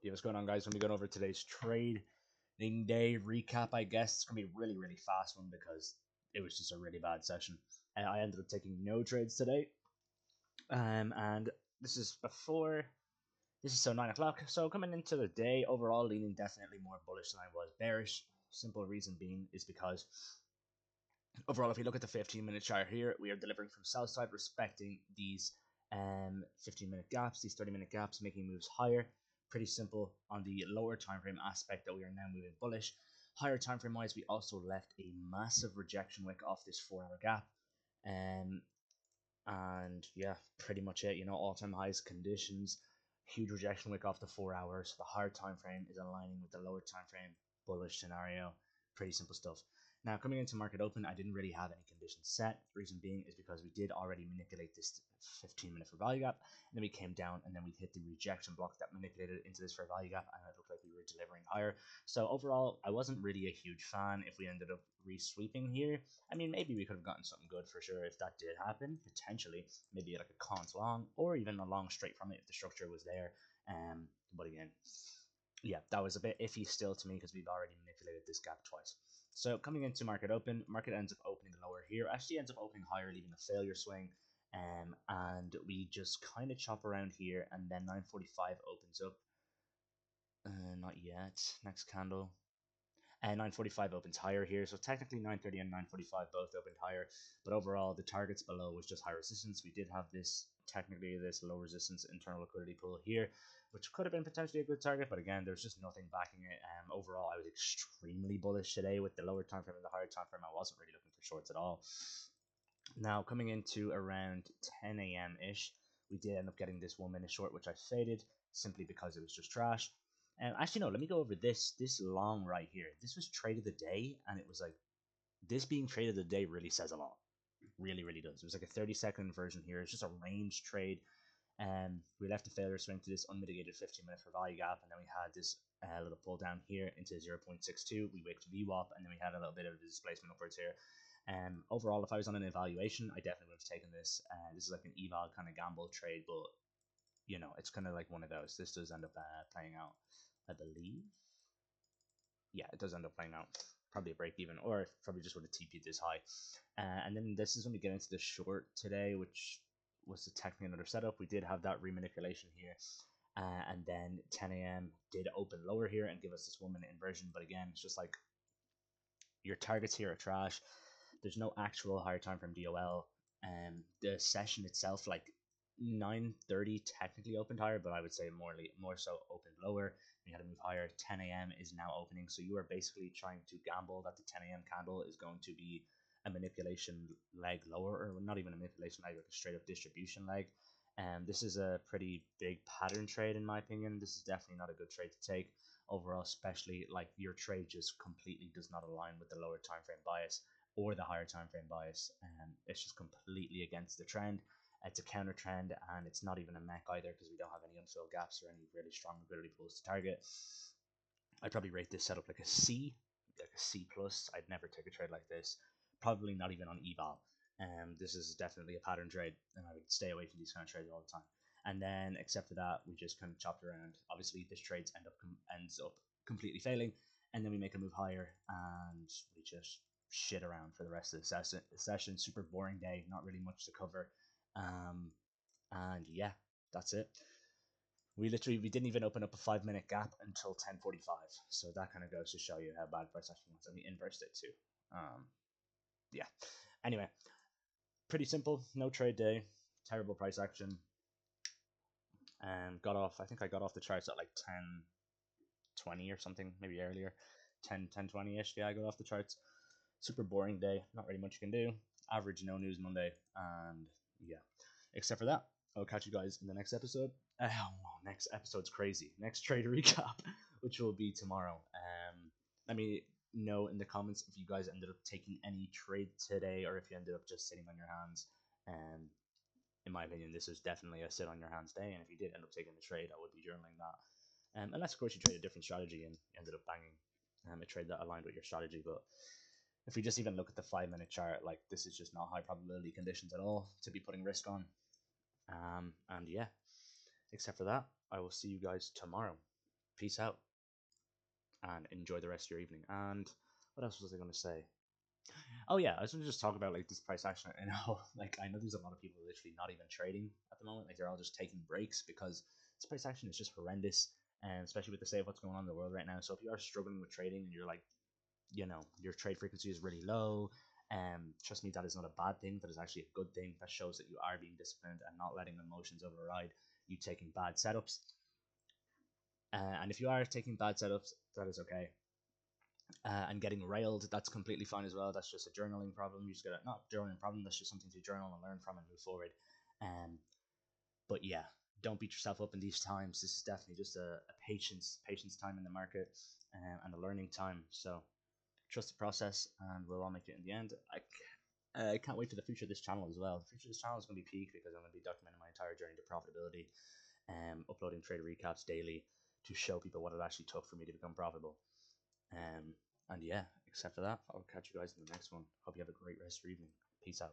Yeah, what's going on, guys? When we go over today's trading day recap, I guess it's gonna be a really fast one because it was just a really bad session. I ended up taking no trades today, and this is before. This is so 9 o'clock. So coming into the day, overall leaning definitely more bullish than I was bearish. Simple reason being is because overall, if you look at the 15-minute chart here, we are delivering from sell side, respecting these 15-minute gaps, these 30-minute gaps, making moves higher. Pretty simple on the lower time frame aspect that we are now moving bullish. Higher time frame wise, we also left a massive rejection wick off this 4 hour gap. Um, and yeah, pretty much it. All-time highs conditions, huge rejection wick off the 4 hours. The higher time frame is aligning with the lower time frame bullish scenario. Pretty simple stuff. Now, coming into market open, I didn't really have any conditions set. The reason being is because we did already manipulate this 15-minute for value gap, and then we came down and then we hit the rejection block that manipulated into this fair value gap, and it looked like we were delivering higher. So overall, I wasn't really a huge fan if we ended up re-sweeping here. I mean, maybe we could have gotten something good for sure if that did happen, potentially. Maybe like a cons long, or even a long straight from it if the structure was there. But again, yeah, that was a bit iffy still to me because we've already manipulated this gap twice. So coming into market open, market ends up opening lower here. Actually ends up opening higher, leaving a failure swing. And we just kind of chop around here, and then 9:45 opens up. Not yet. Next candle. And 9:45 opens higher here, so technically 9:30 and 9:45 both opened higher, but overall the targets below was just high resistance. We did have this technically this low resistance internal liquidity pool here, which could have been potentially a good target, but again, there's just nothing backing it. Overall, I was extremely bullish today with the lower time frame and the higher time frame. I wasn't really looking for shorts at all. Now coming into around 10 a.m. ish, we did end up getting this 1 minute short, which I faded simply because it was just trash. And actually, no, let me go over this long right here. This was trade of the day, and it was like this being trade of the day really says a lot. Really does. It was like a 30-second version here. It's just a range trade. We left a failure swing to this unmitigated 15-minute for value gap, and then we had this little pull down here into 0.62. We wicked VWAP, and then we had a little bit of a displacement upwards here. Overall, if I was on an evaluation, I definitely would have taken this. This is like an eval kind of gamble trade, but it's kind of like one of those. This does end up playing out, I believe. Yeah, it does end up playing out. Probably a break even, or probably just would have TP'd this high. And then this is when we get into the short today, which was technically another setup. We did have that remanipulation here. And then 10 a.m. did open lower here and give us this 1 minute inversion. But again, it's just like your targets here are trash. There's no actual higher time frame DOL. The session itself, like 9:30 technically opened higher, but I would say more so opened lower. We had to move higher. 10 a.m. is now opening, so you are basically trying to gamble that the 10 a.m. candle is going to be a manipulation leg lower, or not even a manipulation leg, like a straight up distribution leg. This is a pretty big pattern trade in my opinion. This is definitely not a good trade to take overall, especially like your trade just completely does not align with the lower time frame bias or the higher time frame bias. It's just completely against the trend. It's a counter trend, and it's not even a mech either because we don't have any unfilled gaps or any really strong liquidity pools to target. I'd probably rate this setup like a C, like a C plus. I'd never take a trade like this. Probably not even on eval. This is definitely a pattern trade, and I would stay away from these kind of trades all the time. And then, except for that, we just kind of chopped around. Obviously, this trade ends up completely failing, and then we make a move higher, and we just shit around for the rest of the session. Super boring day, not really much to cover. And yeah, that's it. We didn't even open up a 5 minute gap until 10:45. So that kind of goes to show you how bad price action was, and we inversed it too. Yeah. Anyway, pretty simple. No trade day. Terrible price action. And got off. I think I got off the charts at like 10:20 or something, maybe earlier. 10:20 ish. Yeah, I got off the charts. Super boring day. Not really much you can do. Average no news Monday. And yeah, except for that, I'll catch you guys in the next episode. Next episode's crazy. Next trade recap, which will be tomorrow. Let me know in the comments if you guys ended up taking any trade today, or if you ended up just sitting on your hands. In my opinion, this is definitely a sit on your hands day, and if you did end up taking the trade, I would be journaling that. Unless, of course, you trade a different strategy and you ended up banging a trade that aligned with your strategy. But if we just even look at the 5 minute chart, like this is just not high probability conditions at all to be putting risk on. And yeah, except for that, I will see you guys tomorrow. peace out and enjoy the rest of your evening. And what else was I going to say? Oh yeah, I was going to just talk about like this price action. And how like I know there's a lot of people literally not even trading at the moment. Like they're all just taking breaks because this price action is just horrendous, and especially with the state of what's going on in the world right now. So if you are struggling with trading and you're like, your trade frequency is really low, trust me, that is not a bad thing. That is actually a good thing. That shows that you are being disciplined and not letting emotions override you taking bad setups. And if you are taking bad setups, that is okay. And getting railed, that's completely fine as well. That's just a journaling problem. You just get not journaling problem. That's just something to journal and learn from and move forward. But yeah, don't beat yourself up in these times. This is definitely just a patience time in the market, and a learning time. So trust the process, and we'll all make it in the end. I can't wait for the future of this channel as well. The future of this channel is going to be peak because I'm going to be documenting my entire journey to profitability, uploading trade recaps daily to show people what it actually took for me to become profitable. And yeah, except for that, I'll catch you guys in the next one. Hope you have a great rest of your evening. Peace out.